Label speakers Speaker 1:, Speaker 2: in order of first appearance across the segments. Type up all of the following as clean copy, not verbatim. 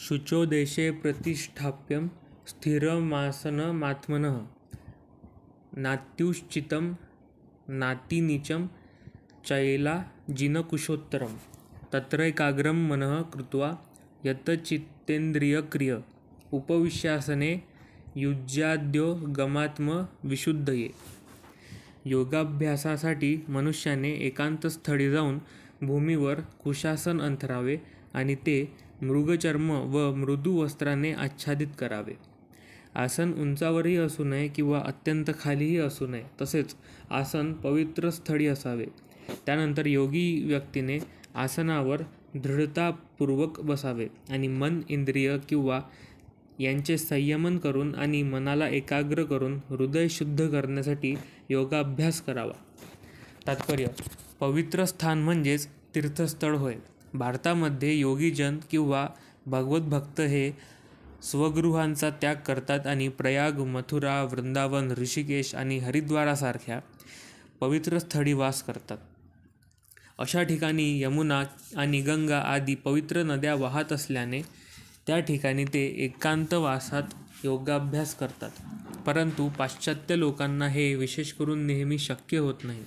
Speaker 1: शुचो देशे प्रतिष्ठाप्य स्थिरमासनमात्मनः नात्युचितं नातिनीचं चैलाजिनकुशोत्तरं तत्रैकाग्रं मनः कृत्वा यतचित्तेन्द्रियक्रिय उपविश्यासने युज्याद्योगमात्मविशुद्धये. योगाभ्यासासाठी मनुष्याने एकांतस्थळी जाऊन भूमीवर कुशासन अंथरावे आणि ते मृगचर्म व मृदू वस्त्राने आच्छादित करावे. आसन उंचावरही असू नये किंवा अत्यंत खालीही असू नये. तसेच आसन पवित्र स्थळी असावे. त्यानंतर योगी व्यक्तीने आसनावर दृढतापूर्वक बसावे आणि मन, इंद्रिय किंवा यांचे संयमन करून आणि मनाला एकाग्र करून हृदय शुद्ध करण्यासाठी योगाभ्यास करावा. तात्पर्य: पवित्र स्थान म्हणजेच तीर्थस्थळ होय. भारतामध्ये योगीजन किंवा भगवद्भक्त हे स्वगृहांचा त्याग करतात आणि प्रयाग, मथुरा, वृंदावन, ऋषिकेश आणि हरिद्वारासारख्या पवित्र स्थळी वास करतात. अशा ठिकाणी यमुना आणि गंगा आदी पवित्र नद्या वाहत असल्याने त्या ठिकाणी ते एकांतवासात योगाभ्यास करतात. परंतु पाश्चात्य लोकांना हे विशेष करून नेहमी शक्य होत नाही.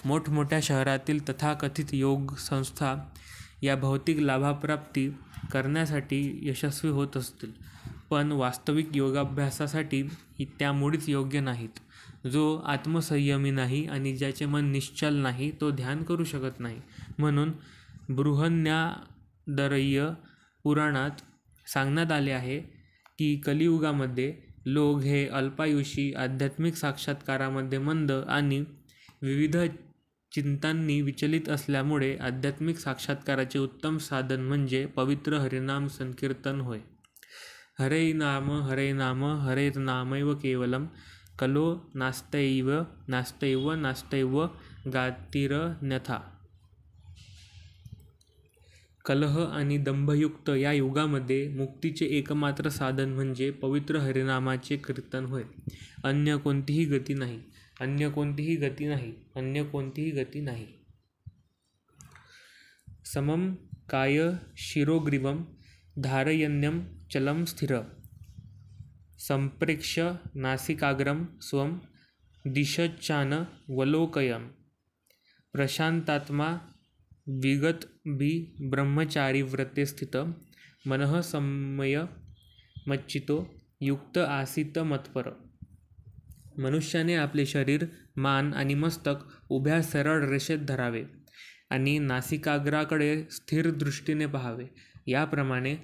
Speaker 1: मोठमोठ्या शहरातील तथाकथित योग संस्था या भौतिक लाभाप्राप्ती करण्यासाठी यशस्वी होत असतील, पण वास्तविक योगाभ्यासासाठी त्या मुळीच योग्य नाहीत. जो आत्मसंयमी नाही आणि ज्याचे मन निश्चल नाही तो ध्यान करू शकत नाही. म्हणून बृहन्यादरय्य पुराणात सांगण्यात आले आहे की कलियुगामध्ये लोक हे अल्पायुषी, आध्यात्मिक साक्षात्कारामध्ये मंद आणि विविध चिंतांनी विचलित असल्यामुळे आध्यात्मिक साक्षात्काराचे उत्तम साधन म्हणजे पवित्र हरिनाम संकीर्तन होय. हरे नाम हरेर्नामैव केवलम कलो नास्तैव नास्तैव नास्तैव गातिरन्यथा. कलह आणि दंभयुक्त या युगामध्ये मुक्तीचे एकमात्र साधन म्हणजे पवित्र हरिनामाचे कीर्तन होय. अन्य कोणतीही गती नाही. अन्य कोणतीही गती नाही. अन्य कोणतीही गती नाही. समं काय शिरोग्रीवं धारयन्यं चलं स्थिर संप्रेक्ष्य नासिकाग्रं स्वं दिशश्चानवलोकयन् प्रशांतात्मा विगतभि ब्रह्मचारिव्रते स्थित मनः संयमच्चित्तो युक्त आसीत मत्पर. मनुष्याने आपले शरीर, मान आणि मस्तक उभ्या सरळ रेषेत धरावे आणि नासिकाग्राकडे स्थिर दृष्टीने पाहावे. याप्रमाणे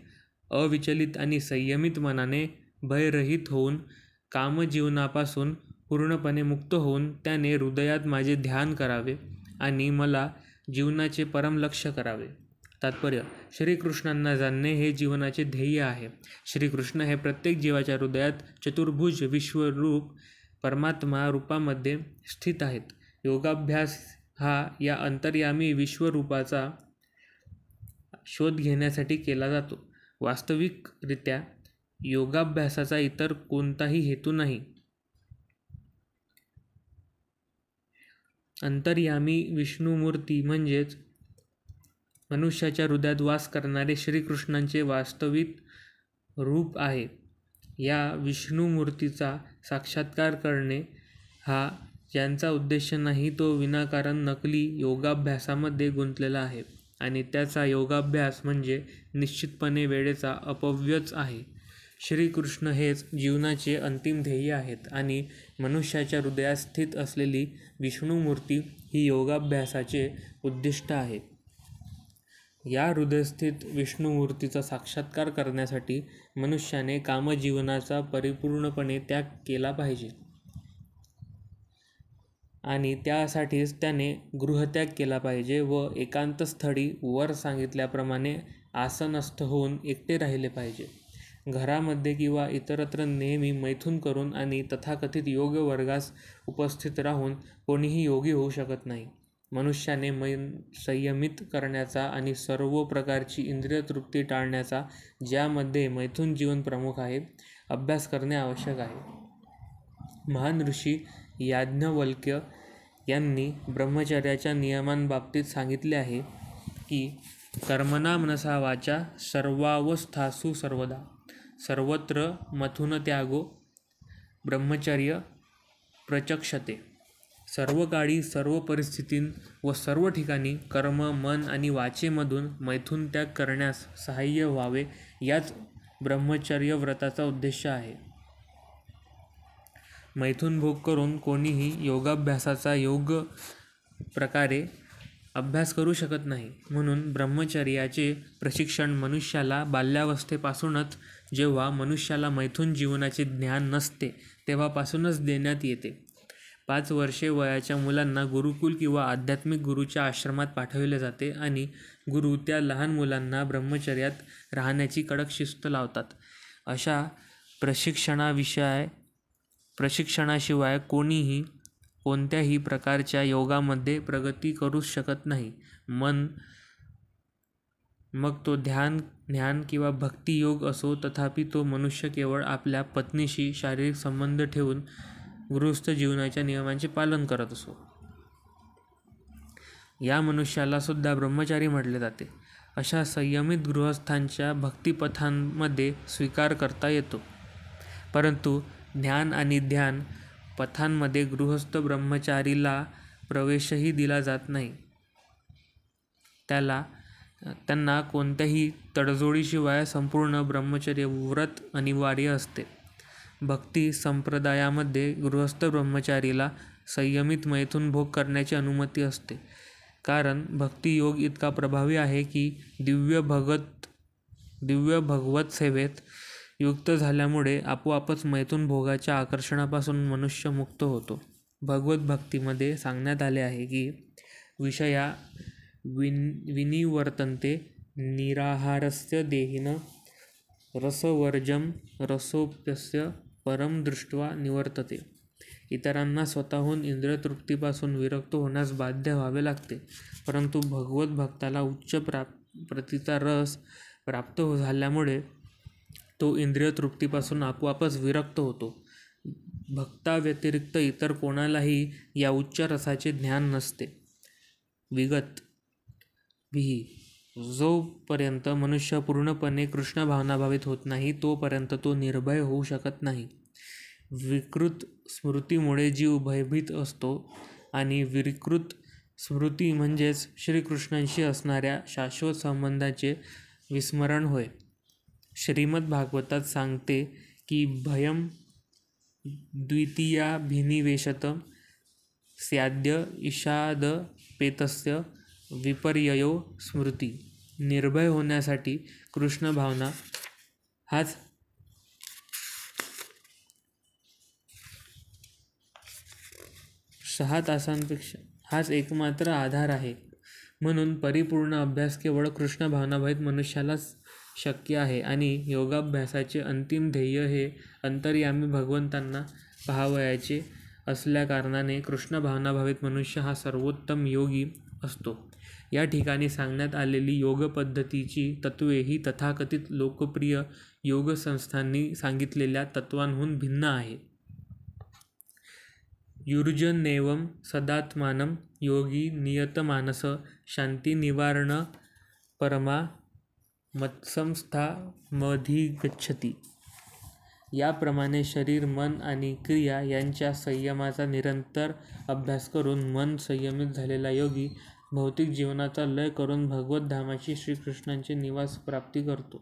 Speaker 1: अविचलित आणि संयमित मनाने भयरहित होऊन कामजीवनापासून पूर्णपणे मुक्त होऊन त्याने हृदयात माझे ध्यान करावे आणि मला जीवनाचे परम लक्ष्य करावे. तात्पर्य: श्रीकृष्णांना जाणणे हे जीवनाचे ध्येय आहे. श्रीकृष्ण हे प्रत्येक जीवाच्या हृदयात चतुर्भुज विश्वरूप परमात्मा रूपामध्ये स्थित आहेत. योगाभ्यास हा या अंतर्यामी विश्वरूपाचा शोध घेण्यासाठी केला जातो. वास्तविकरित्या योगाभ्यासाचा इतर कोणताही हेतू नाही. अंतर्यामी विष्णुमूर्ती म्हणजेच मनुष्याच्या हृदयात वास करणारे श्रीकृष्णांचे वास्तविक रूप आहे. या विष्णुमूर्तीचा साक्षात्कार करणे हा ज्यांचा उद्देश नाही तो विनाकारण नकली योगाभ्यासामध्ये गुंतलेला आहे आणि त्याचा योगाभ्यास म्हणजे निश्चितपणे वेळेचा अपव्ययच आहे. श्रीकृष्ण हेच जीवनाचे अंतिम ध्येय आहेत आणि मनुष्याच्या हृदयात स्थित असलेली विष्णुमूर्ती ही योगाभ्यासाचे उद्दिष्ट आहे. या हृदयस्थित विष्णुमूर्तीचा साक्षात्कार करण्यासाठी मनुष्याने कामजीवनाचा परिपूर्णपणे त्याग केला पाहिजे आणि त्यासाठीच त्याने गृहत्याग केला पाहिजे व एकांतस्थळी वर सांगितल्याप्रमाणे आसनस्थ होऊन एकटे राहिले पाहिजे. घरामध्ये किंवा इतरत्र नेहमी मैथुन करून आणि तथाकथित योग वर्गास उपस्थित राहून कोणीही योगी होऊ शकत नाही. मनुष्याने मन संयमित करण्याचा आणि सर्व प्रकारची इंद्रिय तृप्ती टाळण्याचा, ज्यामध्ये मैथुन जीवन प्रमुख आहे, अभ्यास करणे आवश्यक आहे. महान ऋषी याज्ञवल्क्य यांनी ब्रह्मचर्याच्या नियमांबाबतीत सांगितले आहे की कर्मणा मनसा वाचा सर्वावस्थासु सर्वदा सर्वत्र मथुन त्यागो ब्रह्मचर्य प्रचक्षते. सर्व काळी, सर्व परिस्थितीत व सर्व ठिकाणी कर्म, मन आणि वाचेमधून मैथुन त्याग करण्यास सहाय्य व्हावे, याच ब्रह्मचर्य व्रताचा उद्देश आहे. मैथुन भोग करून कोणीही योगाभ्यासाचा योग्य प्रकारे अभ्यास करू शकत नाही. म्हणून ब्रह्मचर्याचे प्रशिक्षण मनुष्याला बाल्यावस्थेपासूनच, जेव्हा मनुष्याला मैथुन जीवनाचे ज्ञान नसते तेव्हापासूनच देण्यात येते. 5 वर्षे वयाच्या मुलांना गुरुकुल किंवा आध्यात्मिक गुरूच्या आश्रमात पाठविले जाते आणि गुरु त्या लहान मुलांना ब्रह्मचर्यात राहण्याची कडक शिस्त लावतात. अशा प्रशिक्षणाशिवाय कोणीही कोणत्याही प्रकारच्या योगामध्ये प्रगती करू शकत नाही. मग तो ध्यान, ज्ञान किंवा भक्ती योग असो, तथापि तो मनुष्य केवळ आपल्या पत्नीशी शारीरिक संबंध ठेवून गृहस्थ जीवनाच्या नियमांचे पालन करत असो. या मनुष्याला सुद्धा ब्रह्मचारी म्हटले जाते. अशा संयमित गृहस्थांच्या भक्तिपथांमध्ये स्वीकार करता येतो. परंतु ज्ञान आणि ध्यान पथांमध्ये गृहस्थ ब्रह्मचारीला प्रवेशही दिला जात नाही. त्यांना कोणत्याही तडजोडीशिवाय संपूर्ण ब्रह्मचर्य व्रत अनिवार्य असते. भक्ती संप्रदायामध्ये गृहस्थ ब्रह्मचारीला संयमित मैथुन भोग करण्याची अनुमती असते, कारण भक्ती योग इतका प्रभावी आहे की दिव्य भगवत सेवेत युक्त झाल्यामुळे आपोआपच मैथुन भोगाच्या आकर्षणापासून मनुष्य मुक्त होतो. भगवत भक्तीमध्ये सांगण्यात आले आहे की विषया विनिवर्तन्ते निराहारस्य देहिन रसवर्जम रसोप्यस्य परम दृष्ट्वा निवर्तते. इतरांना स्वतःहून इंद्रियतृप्तीपासून विरक्त होण्यास बाध्य व्हावे लागते, परंतु भगवत भक्ताला उच्च प्रतीचा रस प्राप्त झाल्यामुळे तो इंद्रियतृप्तीपासून आपोआपच विरक्त होतो. भक्ताव्यतिरिक्त इतर कोणालाही या उच्च रसाचे ज्ञान नसते. विगत विही. जोपर्यंत मनुष्य पूर्णपणे कृष्ण भावनाभावित होत नाही तोपर्यंत तो निर्भय होऊ शकत नाही. विकृत स्मृतीमुळे जीव भयभीत असतो आणि विकृत स्मृती म्हणजेच श्रीकृष्णांशी असणाऱ्या शाश्वत संबंधाचे विस्मरण होय. श्रीमद भागवतात सांगते की भयम द्वितीयाभिनिवेशत स्याद्य ईषादपेतस्य विपर्ययो स्मृती. निर्भय होण्यासाठी कृष्ण भावना हाच एकमात्र आधार आहे. म्हणून परिपूर्ण अभ्यास केवळ कृष्ण भावनाभावित मनुष्यालाच शक्य आहे आणि योगाभ्यासाचे अंतिम ध्येय हे अंतर्यामी भगवंतांना पाहावयाचे असल्याकारणाने कृष्ण भावनाभावित मनुष्य हा सर्वोत्तम योगी असतो. या ठिकाणी सांगण्यात आलेली योगपद्धतीची तत्त्वे ही तथाकथित लोकप्रिय योगसंस्थांनी सांगितलेल्या तत्त्वांहून भिन्न आहे. युर्जनेवं सदात्मानं योगी नियतमानस शांतिनिवारण परमा मत्संस्थामधिगच्छति. याप्रमाणे शरीर, मन आणि क्रिया यांच्या संयमाचा निरंतर अभ्यास करून मन संयमित झालेला योगी भौतिक जीवनाचा लय करून भगवत धामाची श्रीकृष्णांचे निवास प्राप्ती करतो.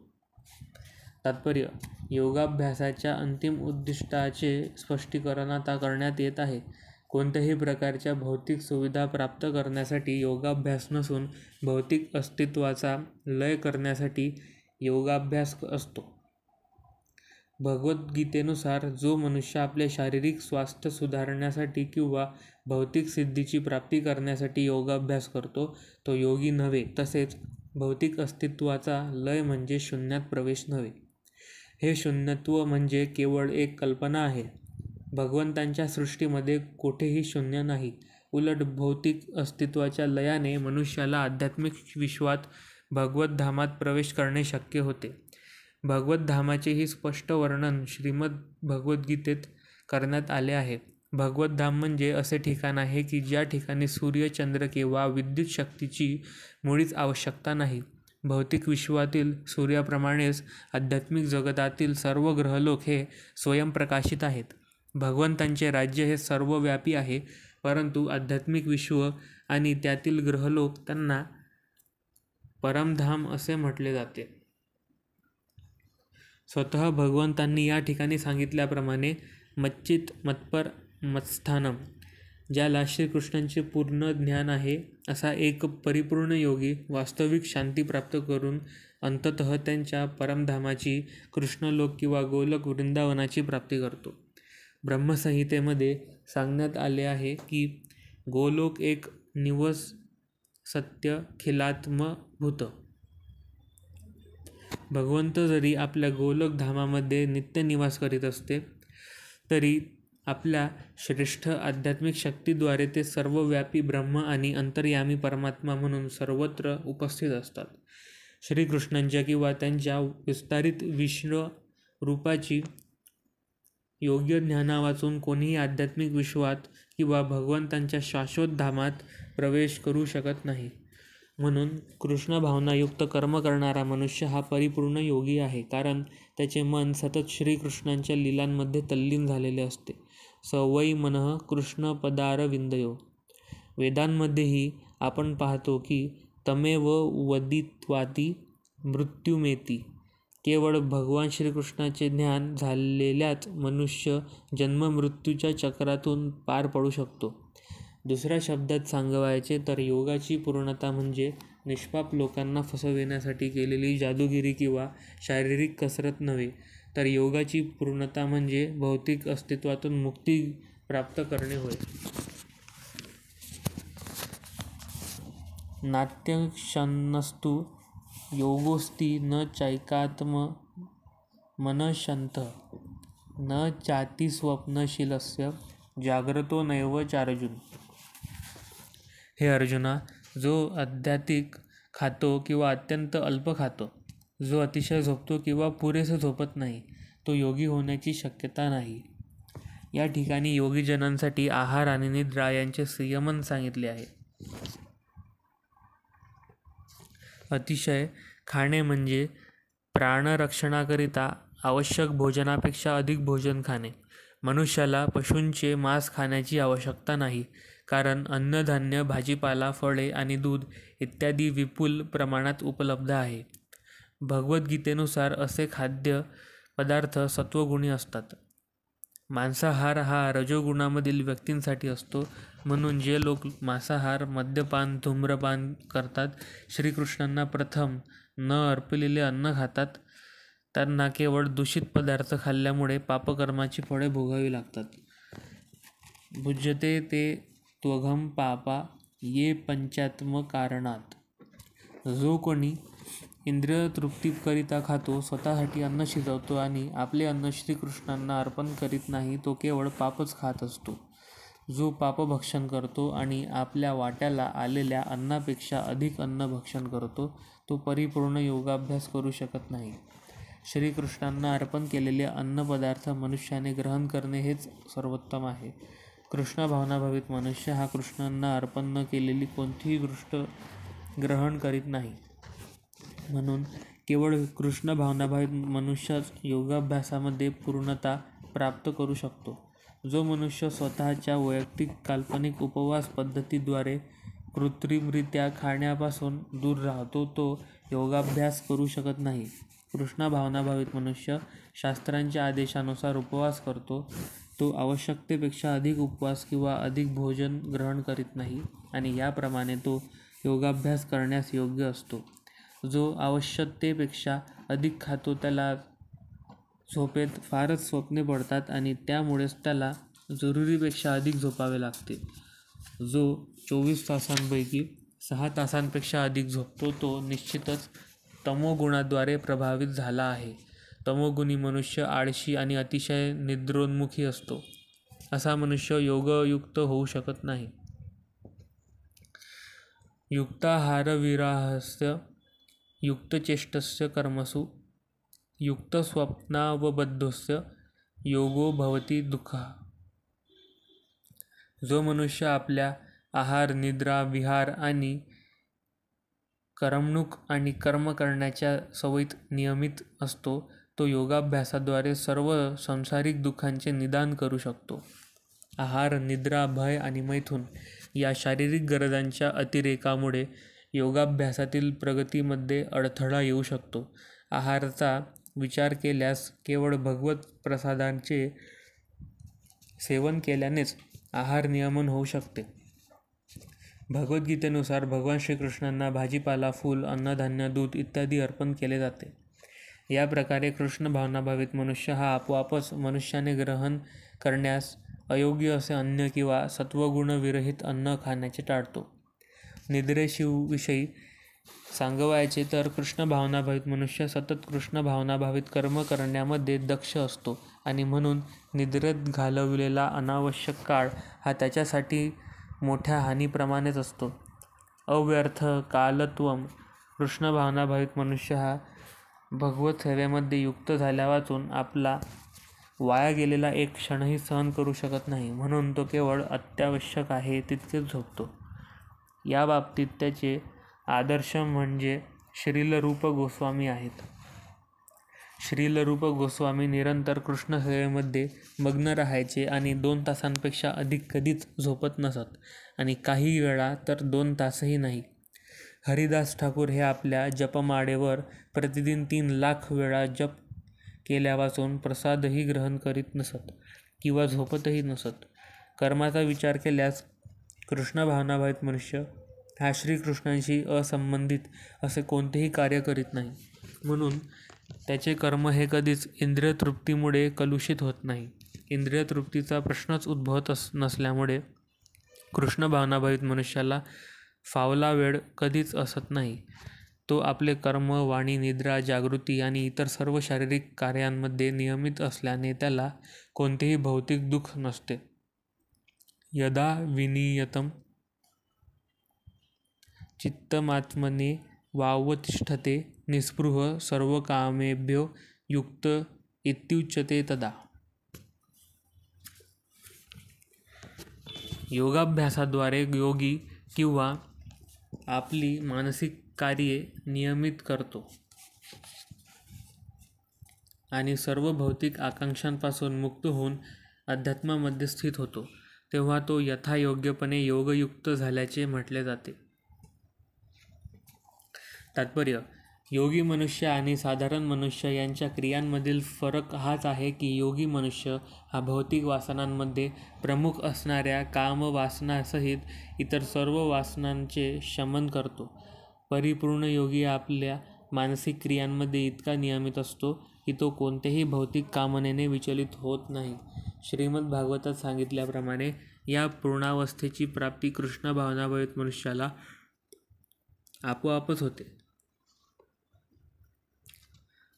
Speaker 1: तात्पर्य: योगाभ्यासाच्या अंतिम उद्दिष्टाचे स्पष्टीकरण आता करण्यात येत आहे. कोणत्याही प्रकारच्या भौतिक सुविधा प्राप्त करण्यासाठी योगाभ्यास नसून भौतिक अस्तित्वाचा लय करण्यासाठी योगाभ्यास असतो. भगवद्गीतेनुसार जो मनुष्य आपले शारीरिक स्वास्थ्य सुधारण्यासाठी किंवा भौतिक सिद्धीची प्राप्ती करण्यासाठी योगाभ्यास करतो तो योगी नव्हे. तसेच भौतिक अस्तित्वाचा लय म्हणजे शून्यात प्रवेश नव्हे. हे शून्यत्व म्हणजे केवळ एक कल्पना आहे. भगवंतांच्या सृष्टीमध्ये कोठेही शून्य नाही. उलट भौतिक अस्तित्वाच्या लयाने मनुष्याला आध्यात्मिक विश्वात भगवत धामात प्रवेश करणे शक्य होते. भगवत धामाचेही स्पष्ट वर्णन श्रीमद भगवद्गीतेत करण्यात आले आहे. भगवत धाम म्हणजे असे ठिकाण आहे की ज्या ठिकाणी सूर्य, चंद्र किंवा विद्युत शक्तीची मुळीच आवश्यकता नाही. भौतिक विश्वातील सूर्याप्रमाणेच आध्यात्मिक जगतातील सर्व ग्रहलोक हे स्वयंप्रकाशित आहेत. भगवंतांचे राज्य हे सर्वव्यापी आहे, परंतु आध्यात्मिक विश्व आणि त्यातील ग्रहलोक त्यांना परमधाम असे म्हटले जाते. स्वतः भगवंतांनी या ठिकाणी सांगितल्याप्रमाणे मच्चित मत्पर मत्स्थानम, ज्याला श्रीकृष्णांचे पूर्ण ज्ञान आहे असा एक परिपूर्ण योगी वास्तविक शांती प्राप्त करून अंततः त्यांच्या परमधामाची, कृष्णलोक किंवा गोलोक वृंदावनाची प्राप्ती करतो. ब्रह्मसंहितेमध्ये सांगण्यात आले आहे की गोलोक एक निवस सत्य खिलात्म भूत. भगवंत जरी आपल्या गोलोक धामामध्ये नित्य निवास करीत असते तरी आपल्या श्रेष्ठ आध्यात्मिक शक्तीद्वारे ते सर्वव्यापी ब्रह्म आणि अंतर्यामी परमात्मा म्हणून सर्वत्र उपस्थित असतात. श्रीकृष्णांच्या किंवा त्यांच्या विस्तारित विष्णू रूपाची योग्य ज्ञाना वाचून कोणीही आध्यात्मिक विश्वात किंवा भगवंतांच्या शाश्वत धामात प्रवेश करू शकत नाही. म्हणून कृष्ण भावनायुक्त कर्म करणारा मनुष्य हा परिपूर्ण योगी आहे, कारण त्याचे मन सतत श्रीकृष्णांच्या लीलांमध्ये तल्लीन झालेले असते. स वै मनः कृष्ण पदारविंदयो. वेदांमध्येही आपण पाहतो की तमेव वदित्वाती मृत्युमेती. केवळ भगवान श्रीकृष्णाचे ज्ञान झालेल्याच मनुष्य जन्ममृत्यूच्या चक्रातून पार पडू शकतो. दुसऱ्या शब्दात सांगायचे तर योगाची पूर्णता म्हणजे निष्पाप लोकांना फसविण्यासाठी केलेली जादूगिरी किंवा शारीरिक कसरत नव्हे, तर योगाची पूर्णता म्हणजे भौतिक अस्तित्वातून मुक्ती प्राप्त करणे होय. नात्यक्षन्नस्तु योगोस्ति न चैकात्म मनशंतः न चातिस्वप्नशीलस्य जाग्रतो नैव चार्जुन. हे अर्जुना, जो अत्याधिक खातो किंवा अत्यंत अल्प खातो, जो अतिशय झोपतो किंवा पुरेसे झोपत नाही, तो योगी होण्याची शक्यता नाही. या ठिकाणी योगीजनांसाठी आहार आणि निद्रा यांचे संयमन सांगितले आहे. अतिशय खाणे म्हणजे प्राणरक्षणाकरिता आवश्यक भोजनापेक्षा अधिक भोजन खाणे. मनुष्याला पशूंचे मांस खाण्याची आवश्यकता नाही, कारण अन्नधान्य, भाजीपाला, फळे आणि दूध इत्यादी विपुल प्रमाणात उपलब्ध आहे. भगवद्गीतेनुसार असे खाद्य पदार्थ सत्वगुणी असतात. मांसाहार हा रजोगुणामधील व्यक्तींसाठी असतो. म्हणून जे लोक मांसाहार, मद्यपान, धूम्रपान करतात, श्रीकृष्णांना प्रथम न अर्पलेले अन्न खातात, त्यांना केवळ दूषित पदार्थ खाल्ल्यामुळे पापकर्माची फळे भोगावी लागतात. भुज्यते ते त्वघम पापा ये पंचात्म कारणात. जो कोणी इंद्रिय तृप्तीकरिता खातो, स्वतःसाठी अन्न शिजवतो आणि आपले अन्न श्रीकृष्णांना अर्पण करीत नाही, तो केवळ पापच खात असतो. जो पापभक्षण करतो आणि आपल्या वाट्याला आलेल्या अन्नापेक्षा अधिक अन्न भक्षण करतो, तो परिपूर्ण योगाभ्यास करू शकत नाही. श्रीकृष्णांना अर्पण केलेले अन्नपदार्थ मनुष्याने ग्रहण करणे हेच सर्वोत्तम आहे. कृष्ण भावनाभावित मनुष्य हा कृष्णांना अर्पण न केलेली कोणतीही गोष्ट ग्रहण करीत नाही. म्हणून केवळ कृष्ण भावनाभावित मनुष्यच योगाभ्यासामध्ये पूर्णता प्राप्त करू शकतो. जो मनुष्य स्वतःच्या वैयक्तिक काल्पनिक उपवास पद्धतीद्वारे कृत्रिमरित्या खाण्यापासून दूर राहतो, तो योगाभ्यास करू शकत नाही. कृष्ण भावनाभावित मनुष्य शास्त्रांच्या आदेशानुसार उपवास करतो. तो आवश्यकतेपेक्षा अधिक उपवास किंवा अधिक भोजन ग्रहण करीत नाही आणि याप्रमाणे तो योगाभ्यास करण्यास योग्य असतो. जो आवश्यकतेपेक्षा अधिक खातो त्याला झोपेत फारच स्वप्ने पडतात आणि त्यामुळेच त्याला जरुरीपेक्षा अधिक झोपावे लागते. जो 24 तासांपैकी 6 तासांपेक्षा अधिक झोपतो, तो निश्चितच तमोगुणाद्वारे प्रभावित झाला आहे. तमोगुणी मनुष्य आळशी आणि अतिशय निद्रोन्मुखी असतो. असा मनुष्य योगयुक्त होऊ शकत नाही. युक्ताहारविहारस्य युक्तचेष्टस्य कर्मसु युक्तस्वप्नावबद्धस्य योगो भवति दुःखः. जो मनुष्य आपल्या आहार, निद्रा, विहार आणि करमणूक आणि कर्म करण्याच्या सवयीत नियमित असतो, तो योगाभ्यासाद्वारे सर्व संसारिक दुःखांचे निदान करू शकतो. आहार, निद्रा, भय आणि मैथुन या शारीरिक गरजांच्या अतिरेकामुळे योगाभ्यासातील प्रगतीमध्ये अडथळा येऊ शकतो. आहाराचा विचार केल्यास केवळ भगवत प्रसादांचे सेवन केल्यानेच आहार नियमन होऊ शकते. भगवद्गीतेनुसार भगवान श्रीकृष्णांना भाजीपाला, फूल, अन्नधान्य, दूध इत्यादी अर्पण केले जाते. या प्रकारे कृष्ण भावनाभावित मनुष्य हा आपोआपच मनुष्याने ग्रहण करण्यास अयोग्य असे अन्न किंवा सत्वगुणविरहित अन्न खाण्याचे टाळतो. निद्रेविषयी सांगावयाचे तर कृष्ण भावनाभावित मनुष्य सतत कृष्ण भावनाभावित कर्म करण्यामध्ये दक्ष असतो आणि म्हणून निद्रेत घालवलेला अनावश्यक काळ हा त्याच्यासाठी मोठ्या हानीप्रमाणेच असतो. अव्यर्थ कालत्वम कृष्ण भावनाभावित मनुष्य हा भगवत सेवेमध्ये युक्त झाल्यावाचून आपला वाया गेलेला एक क्षणही सहन करू शकत नाही, म्हणून तो केवळ अत्यावश्यक आहे तितकेच झोपतो. या बाबतीत त्याचे आदर्श म्हणजे श्रील रूप गोस्वामी आहेत. श्रील रूप गोस्वामी निरंतर कृष्ण सेवेमध्ये मग्न राहायचे आणि 2 तासांपेक्षा अधिक कधीच झोपत नसत आणि काही वेळा तर 2 तासही नाही. हरिदास ठाकूर हे आपल्या जपमाळेवर प्रतिदिन 3 लाख वेळा जप केल्यावाचून प्रसादही ग्रहण करीत नसत किंवा झोपतही नसत. कर्माचा विचार केल्यास कृष्ण भावनाभावित मनुष्य हा श्रीकृष्णांशी असंबंधित असे कोणतेही कार्य करीत नाही, म्हणून त्याचे कर्म हे कधीच इंद्रिय तृप्तीमुळे कलुषित होत नाही. इंद्रिय तृप्तीचा प्रश्नच उद्भवत नसल्यामुळे कृष्ण भावनाभावित मनुष्याला फावला वेळ कधीच असत नाही. तो आपले कर्म, वाणी, निद्रा, जागृती आणि इतर सर्व शारीरिक कार्यांमध्ये नियमित असल्याने त्याला कोणतेही भौतिक दुःख नसते. यदा विनियतम चित्तमात्मने वावतिष्ठते निस्पृह सर्वकामेभ्यो युक्त इत्युच्यते तदा. योगाभ्यासाद्वारे योगी किंवा आपली मानसिक कार्ये नियमित करतो आणि सर्व भौतिक आकांक्षांपासून मुक्त होऊन अध्यात्मामध्ये स्थित होतो, तेव्हा तो यथायोग्यपणे योगयुक्त झाल्याचे म्हटले जाते. तात्पर्य: योगी मनुष्य आणि साधारण मनुष्य यांच्या क्रियांमधील फरक हाच आहे की योगी मनुष्य हा भौतिक वासनांमध्ये प्रमुख असणाऱ्या कामवासनासहित इतर सर्व वासनांचे शमन करतो. परिपूर्ण योगी आपल्या मानसिक क्रियांमध्ये इतका नियमित असतो की तो कोणत्याही भौतिक कामनेने विचलित होत नाही. श्रीमद भागवतात सांगितल्याप्रमाणे या पूर्णावस्थेची प्राप्ती कृष्ण भावनाभावित मनुष्याला आपोआपच होते.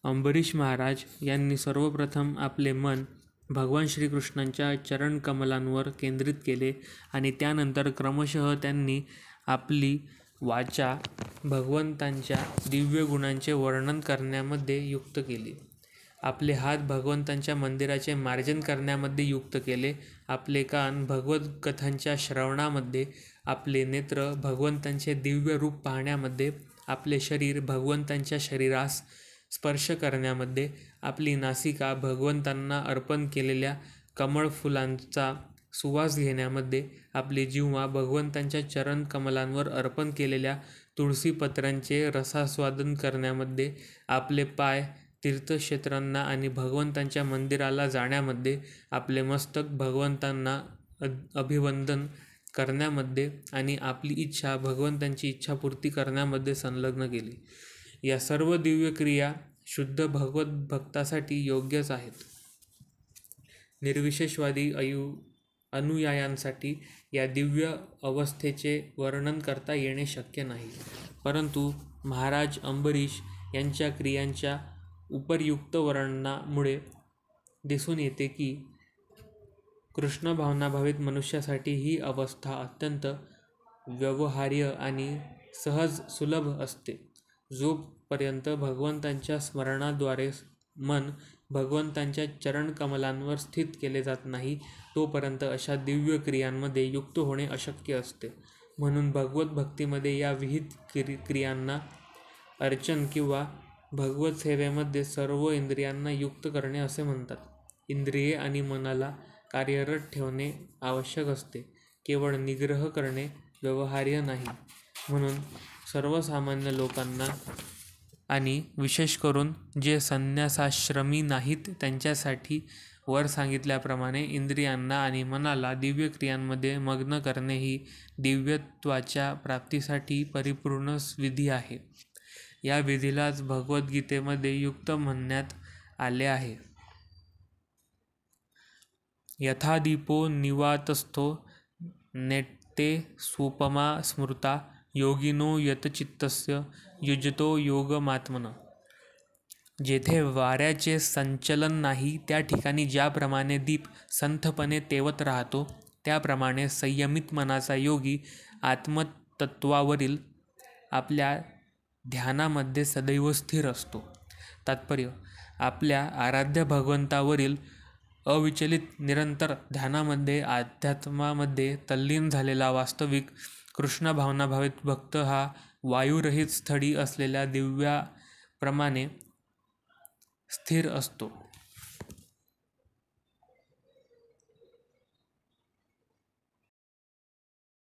Speaker 1: अंबरीश महाराज यांनी सर्वप्रथम आपले मन भगवान श्रीकृष्णांच्या चरणकमलांवर केंद्रित केले आणि त्यानंतर क्रमशः त्यांनी आपली वाचा भगवंतांच्या दिव्य गुणांचे वर्णन करण्यामध्ये युक्त केली. आपले हात भगवंतांच्या मंदिराचे मार्जन करण्यामध्ये युक्त केले. आपले कान भगवत कथांच्या श्रवणामध्ये, आपले नेत्र भगवंतांचे दिव्य रूप पाहण्यामध्ये, आपले शरीर भगवंतांच्या शरीरास स्पर्श करण्यामध्ये, आपली नासिका भगवंतांना अर्पण केलेल्या कमळ फुलांचा सुवास घेण्यामध्ये, आपली जिव्हा भगवंतांच्या चरण कमलांवर अर्पण केलेल्या तुळशीपत्रांचे रसास्वादन करण्यामध्ये, आपले पाय तीर्थक्षेत्रांना आणि भगवंतांच्या मंदिराला जाण्यामध्ये, आपले मस्तक भगवंतांना अभिवंदन करण्यामध्ये आणि आपली इच्छा भगवंतांची इच्छापूर्ती करण्यामध्ये संलग्न केली. या सर्व दिव्य क्रिया शुद्ध भगवत भक्तासाठी योग्यच आहेत. निर्विशेषवादी अनुयायांसाठी या दिव्य अवस्थेचे वर्णन करता येणे शक्य नाही. परंतु महाराज अंबरीश यांच्या क्रियांच्या उपर्युक्त वर्णनामुळे दिसून येते की कृष्ण भावनाभावित मनुष्यासाठी ही अवस्था अत्यंत व्यवहार्य आणि सहज सुलभ असते. जोपर्यंत भगवंतांच्या स्मरणाद्वारे मन भगवंतांच्या चरणकमलांवर स्थित केले जात नाही, तोपर्यंत अशा दिव्य क्रियांमध्ये युक्त होणे अशक्य असते. म्हणून भगवत भक्तीमध्ये या विहित क्रियांना अर्चन किंवा भगवत सेवेमध्ये सर्व इंद्रियांना युक्त करणे असे म्हणतात. इंद्रिये आणि मनाला कार्यरत ठेवणे आवश्यक असते, केवळ निग्रह करणे व्यवहार्य नाही. म्हणून सर्वसामान्य लोकांना आणि विशेष करून जे संन्यासाश्रमी नाहीत त्यांच्यासाठी वर सांगितल्याप्रमाणे इंद्रियांना आणि मनाला दिव्य क्रियांमध्ये मग्न करणे ही दिव्यत्वाच्या प्राप्तीसाठी परिपूर्ण विधी आहे. या विधीलाच भगवद्गीतेमध्ये युक्त म्हणण्यात आले आहे. यथा दीपो निवातस्थो नेट्टे सोपमा स्मृता योगिनो यतचित्तस्य युजतो योगमात्मन. जेथे वाऱ्याचे संचलन नाही त्या ठिकाणी ज्याप्रमाणे दीप संथपणे तेवत राहतो, त्याप्रमाणे संयमित मनाचा योगी आत्मतत्वावरील आपल्या ध्यानामध्ये सदैव स्थिर असतो. तात्पर्य: आपल्या आराध्य भगवंतावरील अविचलित निरंतर ध्यानामध्ये अध्यात्मामध्ये तल्लीन झालेला वास्तविक कृष्ण भावनाभावित भक्त हा वायुरहित स्थळी असलेल्या दिव्याप्रमाणे स्थिर असतो.